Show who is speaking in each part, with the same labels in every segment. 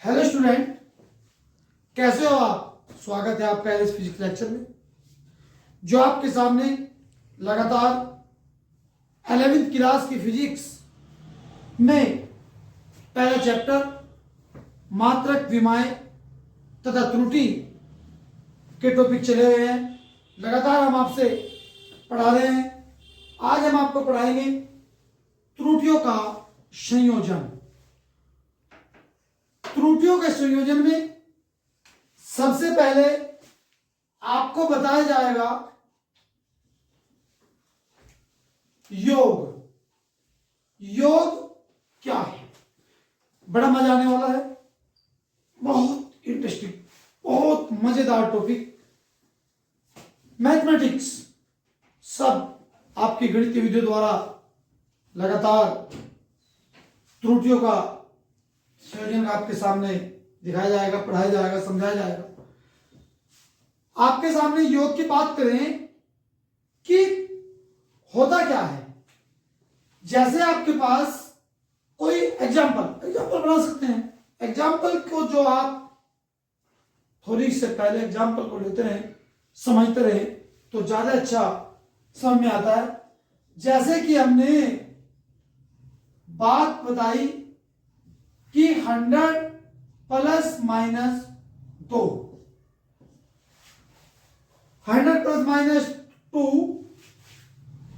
Speaker 1: Hello student, कैसे हो आप। स्वागत है आपका एलएस फिजिक्स लेक्चर में, जो आपके सामने लगातार 11वीं क्लास की फिजिक्स में पहला चैप्टर मात्रक विमाएं तथा त्रुटि के टॉपिक चले हुए हैं। लगातार हम आपसे पढ़ा रहे हैं। आज हम आपको पढ़ाएंगे त्रुटियों का संयोजन। त्रुटियों के संयोजन में सबसे पहले आपको बताया जाएगा योग। योग क्या है, बड़ा मजा आने वाला है। बहुत इंटरेस्टिंग, बहुत मजेदार टॉपिक। मैथमेटिक्स सब आपकी गणितीय विधियों द्वारा लगातार त्रुटियों का संयोजन आपके सामने दिखाया जाएगा, पढ़ाया जाएगा, समझाया जाएगा। आपके सामने योग की बात करें कि होता क्या है। जैसे आपके पास कोई एग्जाम्पल बना सकते हैं। एग्जाम्पल को जो आप थोड़ी से पहले एग्जाम्पल को लेते रहे, समझते रहे, तो ज्यादा अच्छा समझ में आता है। जैसे कि हमने बात बताई कि 100 प्लस माइनस 2, 100 प्लस माइनस 2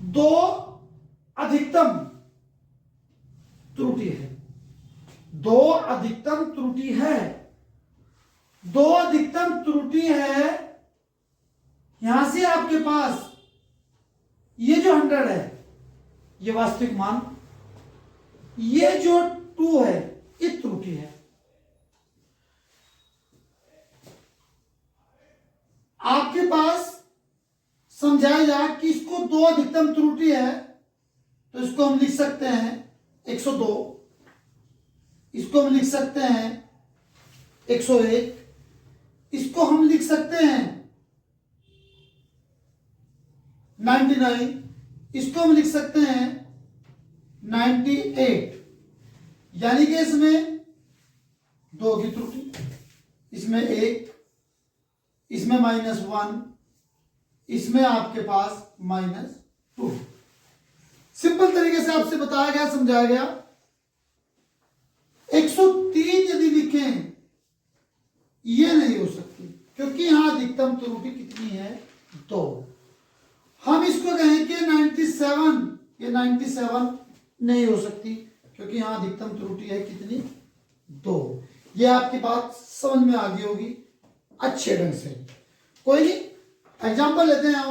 Speaker 1: दो अधिकतम त्रुटि है। दो अधिकतम त्रुटि है। दो अधिकतम त्रुटि है। यहां से आपके पास ये जो 100 है, ये वास्तविक मान, ये जो 2 है, ये त्रुटि है। आपके पास समझाया जाए कि इसको दो अधिकतम त्रुटि है, तो इसको हम लिख सकते हैं 102, इसको हम लिख सकते हैं 101, इसको हम लिख सकते हैं 99, इसको हम लिख सकते हैं 98। यानी कि इसमें 2 की त्रुटि, इसमें 1, इसमें -1, इसमें आपके पास -2। सिंपल तरीके से आपसे बताया गया, समझाया गया। 103 यदि लिखें, ये नहीं हो सकती, क्योंकि यहां अधिकतम त्रुटि कितनी है? 2। हम इसको कहें कि 97, ये 97 नहीं हो सकती, क्योंकि यहां अधिकतम त्रुटि है कितनी? 2। ये आपकी बात समझ में आ गई होगी अच्छे ढंग से। कोई नहीं, एग्जाम्पल लेते हैं।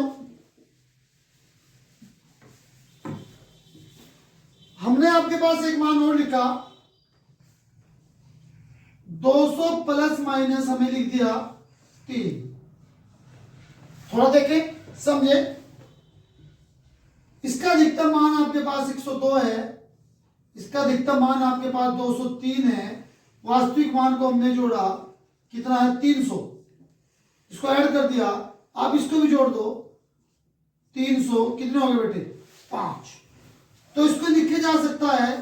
Speaker 1: हमने आपके पास एक मान और लिखा, 200 प्लस माइनस हमने लिख दिया 3। थोड़ा देखें, समझे। इसका अधिकतम मान आपके पास 102 है, इसका अधिकतम मान आपके पास 203 है। वास्तविक मान को हमने जोड़ा, कितना है? 300। इसको ऐड कर दिया, आप इसको भी जोड़ दो, 300 कितने हो गए बेटे? 5। तो इसको लिखे जा सकता है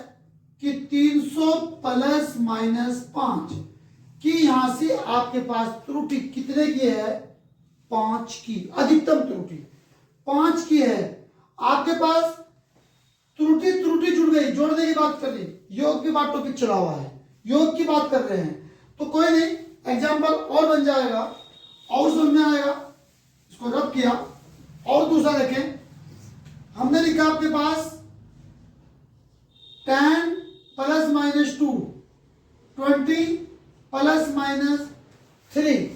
Speaker 1: कि 300 प्लस माइनस 5 कि यहां से आपके पास त्रुटि कितने की है? 5 की। अधिकतम त्रुटि 5 की है। आपके पास त्रुटि जुड़ गई, जोड़ने की बात कर रही, योग की बात टॉपिक चला हुआ है, योग की बात कर रहे हैं, तो कोई नहीं, एग्जाम्पल और बन जाएगा और समझ में आएगा। इसको रब किया और दूसरा देखें, हमने लिखा आपके पास 10 प्लस माइनस 2, 20 प्लस माइनस 3।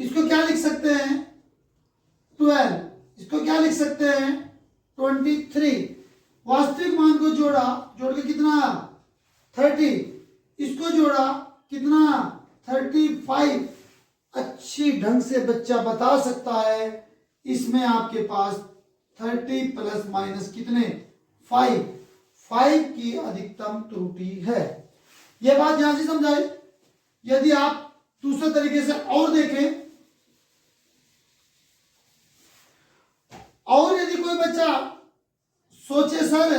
Speaker 1: इसको क्या लिख सकते हैं? 12। इसको क्या लिख सकते हैं? 23। वास्तविक मान को जोड़ा, जोड़ के कितना? 30। इसको जोड़ा, कितना? 35। अच्छी ढंग से बच्चा बता सकता है, इसमें आपके पास 30 प्लस माइनस कितने? 5 की अधिकतम त्रुटि है। यह बात यहां से समझाई। यदि आप दूसरे तरीके से और देखें, और यदि कोई बच्चा सोचे सर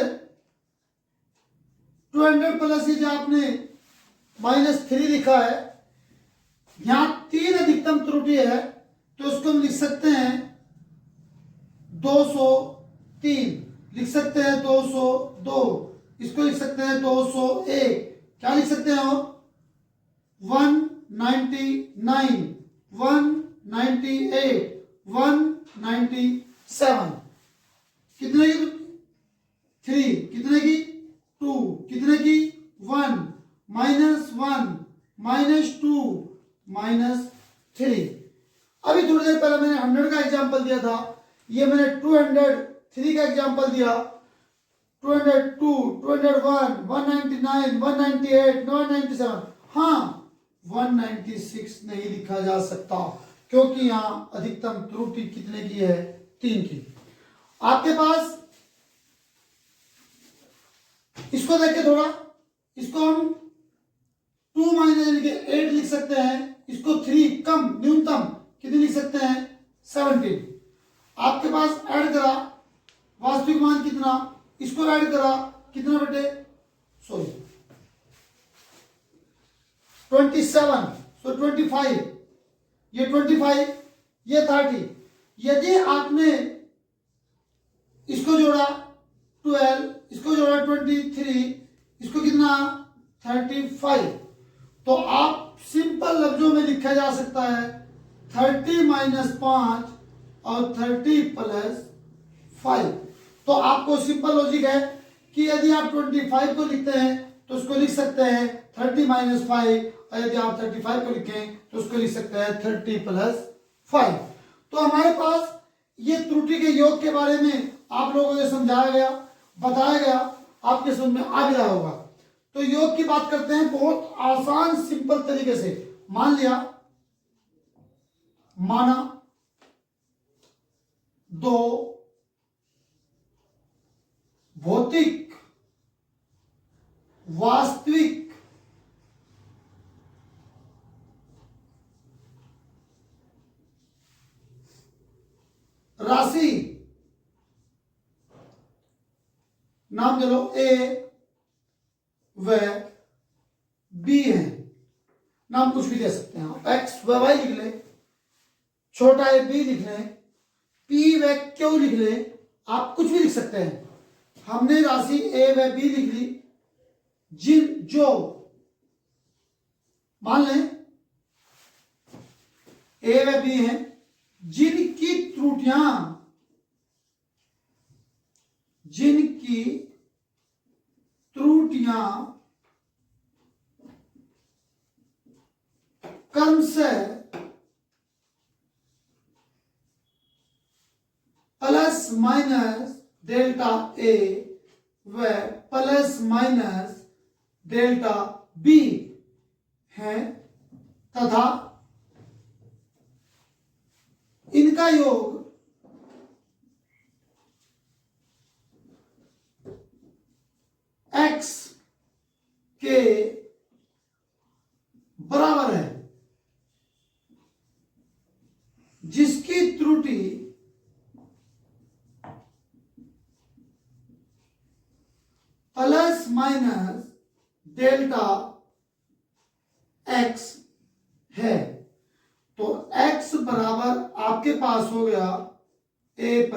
Speaker 1: 200 प्लस ये जो आपने -3 लिखा है, यहां 3 अधिकतम त्रुटि है, तो उसको हम लिख सकते हैं 203, लिख सकते हैं 202, इसको लिख सकते हैं 201, क्या लिख सकते हैं और 199, 198, 197, कितने की 3, कितने की 2, कितने की 1, -1, -2, -3। अभी थोड़ी देर पहले मैंने 100 का एग्जांपल दिया था, ये मैंने 203 का एग्जांपल दिया, 202, 201, 199, 198, 197। हाँ, 196 नहीं लिखा जा सकता क्योंकि यहां अधिकतम त्रुटि कितने की है, 3 की। आपके पास इसको देखिए थोड़ा, इसको हम 2 -8 लिख सकते हैं, इसको 3 कम न्यूनतम कितनी लिख सकते हैं, 17। आपके पास ऐड करा वास्तविक मान कितना, इसको ऐड करा कितना बेटे, सॉरी 27, सो 25, ये 25, ये 30। यदि आपने इसको जोड़ा 12, इसको जोड़ा 23, इसको कितना 35, तो आप सिंपल लफ्जों में लिखा जा सकता है 30 - 5 और 30 + 5। तो आपको सिंपल लॉजिक है कि यदि आप 25 को लिखते हैं तो उसको लिख सकते हैं 30 - 5, और यदि आप 35 को लिखें तो उसको लिख सकते हैं 30 + 5। तो हमारे पास ये त्रुटि के योग के बारे में आप लोगों को समझाया गया, बताया गया, आपके समझ में आ भी रहा होगा। तो योग की बात करते हैं बहुत आसान सिंपल तरीके से। मान लिया, माना 2 भौतिक वास्तविक राशि, नाम दे लो ए व बी है, नाम कुछ भी दे सकते हैं आप, एक्स व वाई लिख ले, छोटा ए बी लिख ले, पी व क्यू लिख ले, आप कुछ भी लिख सकते हैं। हमने राशि ए व बी लिख ली, जो मान लें ए व बी है, जिनकी त्रुटियां कम से ± डेल्टा ए व ± डेल्टा बी है, तथा इनका योग x के बराबर है, जिसकी त्रुटि ± डेल्टा x है। तो x बराबर आपके पास हो गया a +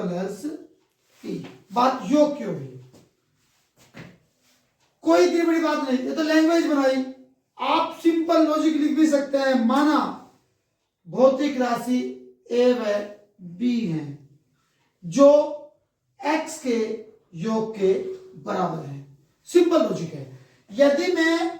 Speaker 1: p। बात योग क्यों हुई, कोई इतनी बड़ी बात नहीं, ये तो लैंग्वेज बनाई। आप सिंपल लॉजिक लिख भी सकते हैं, माना भौतिक राशि a व b है जो x के योग के बराबर है। सिंपल लॉजिक है। यदि मैं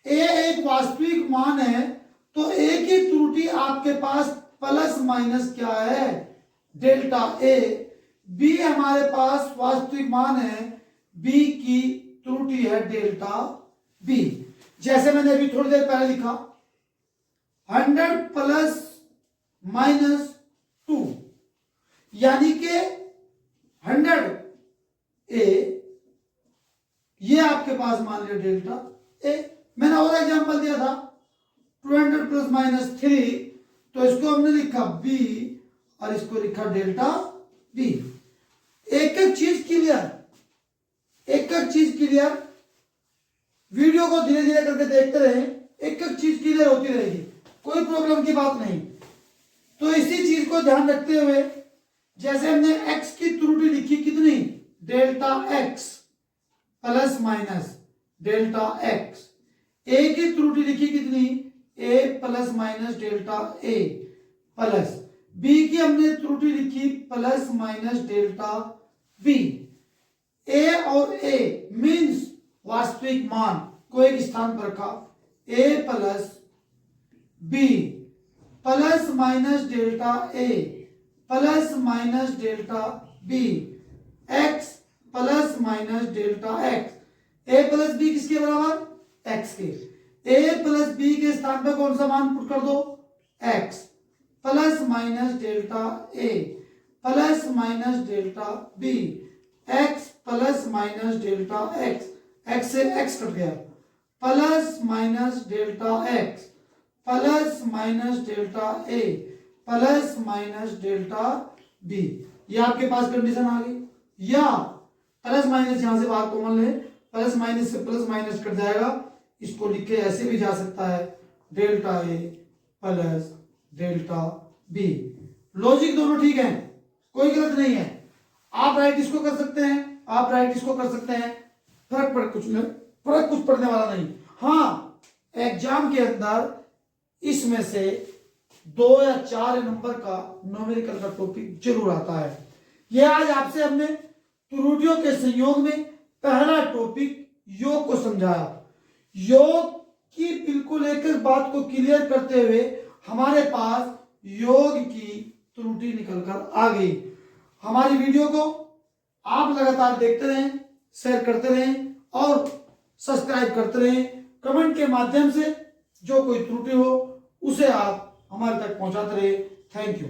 Speaker 1: a एक वास्तविक मान है तो a की त्रुटि आपके पास ± क्या है, डेल्टा a। b हमारे पास वास्तविक मान है, b की त्रुटि है डेल्टा b। जैसे मैंने अभी थोड़ी देर पहले लिखा 100 ± 2, यानी कि 100 a, ये आपके पास मान लिया डेल्टा a। मैंने और एग्जांपल दिया था 200 ± 3, तो इसको हमने लिखा b और इसको लिखा डेल्टा b। एक एक चीज क्लियर, एक एक चीज क्लियर। वीडियो को धीरे धीरे करके देखते रहे, एक एक चीज क्लियर होती रहेगी, कोई प्रॉब्लम की बात नहीं। तो इसी चीज को ध्यान रखते हुए जैसे हमने x की त्रुटि लिखी कितनी, delta x plus minus delta x, a की त्रुटि लिखी कितनी, a plus minus delta a, plus b की हमने त्रुटि लिखी plus minus delta b। a और a मीन्स वास्तविक मान को एक स्थान पर रखा, a plus b plus minus delta a plus minus delta b, x plus minus delta x, a plus b किसके बराबर, x के, a प्लस b के स्थान पर कौन सा मान पुट कर दो, x plus minus delta a plus minus delta b, x plus minus delta x, x से x कट गया, plus minus delta x plus minus delta a plus minus delta b। ये आपके पास कंडीशन आ गई, या plus minus यहां से बाहर common ले, प्लस माइनस से प्लस माइनस कट जाएगा, इसको लिखे ऐसे भी जा सकता है, delta a plus delta b। Logic दोनों ठीक है, कोई गलत नहीं है। आप राइट इसको कर सकते हैं, आप राइट इसको कर सकते हैं, फर्क कुछ पड़ने वाला नहीं। हाँ, एग्जाम के अंदर इसमें से 2 या 4 नंबर का न्यूमेरिकल का टॉपिक जरूर आता है। यह आज आपसे हमने त्रुटियों के संयोग में पहला टॉपिक योग को समझाया। योग की बिल्कुल एक एक बात को क्लियर करते हुए हमारे पास योग की त्रुटि निकलकर आ गई। हमारी वीडियो को आप लगातार देखते रहें, शेयर करते रहें और सब्सक्राइब करते रहें। कमेंट के माध्यम से जो कोई त्रुटि हो उसे आप हमारे तक पहुंचाते रहे। Thank you.